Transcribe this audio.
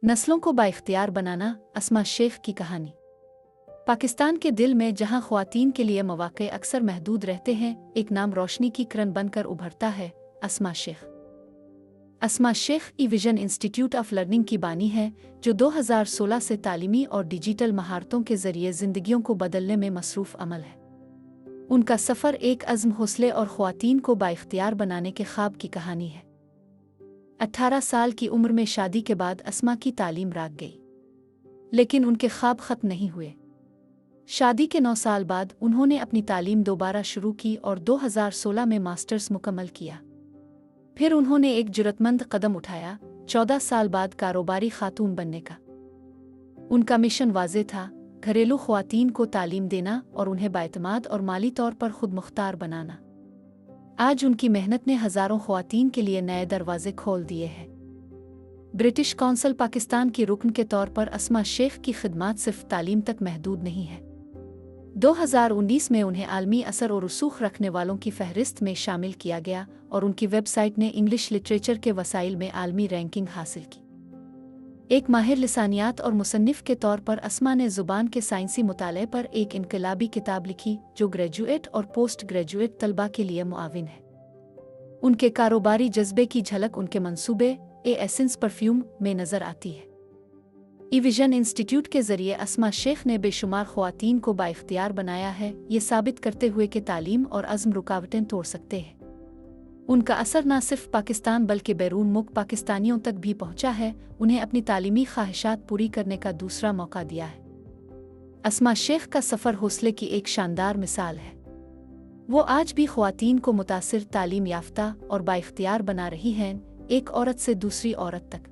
नस्लों को बाइख्तियार बनाना, अस्मा शेख की कहानी। पाकिस्तान के दिल में जहां ख्वातीन के लिए मौक़े अक्सर महदूद रहते हैं, एक नाम रोशनी की किरण बनकर उभरता है, Asma Shaikh. Asma Shaikh Vision Institute of Learning की बानी है, जो 2016 से तालीमी और डिजिटल महारतों के जरिए ज़िंदगियों को बदलने में मसरूफ़ अमल है। उनका सफ़र एक अज़्म, हौसले और ख्वातीन को बाइख्तियार बनाने के ख्वाब की कहानी है। 18 साल की उम्र में शादी के बाद अस्मा की तालीम राग गई, लेकिन उनके ख्वाब ख़त्म नहीं हुए। शादी के 9 साल बाद उन्होंने अपनी तालीम दोबारा शुरू की और 2016 में मास्टर्स मुकम्मल किया। फिर उन्होंने एक जुर्रतमंद कदम उठाया, 14 साल बाद कारोबारी खातून बनने का। उनका मिशन वाज़ेह था, घरेलू ख्वातीन को तालीम देना और उन्हें बाएतमाद और माली तौर पर खुद मुख्तार बनाना। आज उनकी मेहनत ने हज़ारों ख्वातीन के लिए नए दरवाजे खोल दिए हैं। ब्रिटिश कौंसल पाकिस्तान की रुकन के तौर पर अस्मा शेख की खिदमात सिर्फ तालीम तक महदूद नहीं है। 2019 में उन्हें आलमी असर और रसूख रखने वालों की फहरिस्त में शामिल किया गया और उनकी वेबसाइट ने इंग्लिश लिटरेचर के वसाइल में आलमी रैंकिंग हासिल की। एक माहिर लिसानियात और मुसन्निफ के तौर पर अस्मा ने ज़ुबान के साइंसी मुताले पर एक इनकलाबी किताब लिखी, जो ग्रेजुएट और पोस्ट ग्रेजुएट तलबा के लिए मुआविन है। उनके कारोबारी जज्बे की झलक उनके मंसूबे एसेंस परफ्यूम में नज़र आती है। विजन इंस्टीट्यूट के ज़रिए अस्मा शेख ने बेशुमार ख्वातीन को बाइख्तियार बनाया है, ये साबित करते हुए कि तालीम और अज़्म रुकावटें तोड़ सकते हैं। उनका असर न सिर्फ पाकिस्तान बल्कि बैरून मुल्क पाकिस्तानियों तक भी पहुंचा है, उन्हें अपनी तालीमी ख्वाहिशात पूरी करने का दूसरा मौका दिया है। अस्मा शेख का सफ़र हौसले की एक शानदार मिसाल है। वो आज भी ख्वातीन को मुतासिर, तालीम याफ्ता और बाइख्तियार बना रही हैं, एक औरत से दूसरी औरत तक।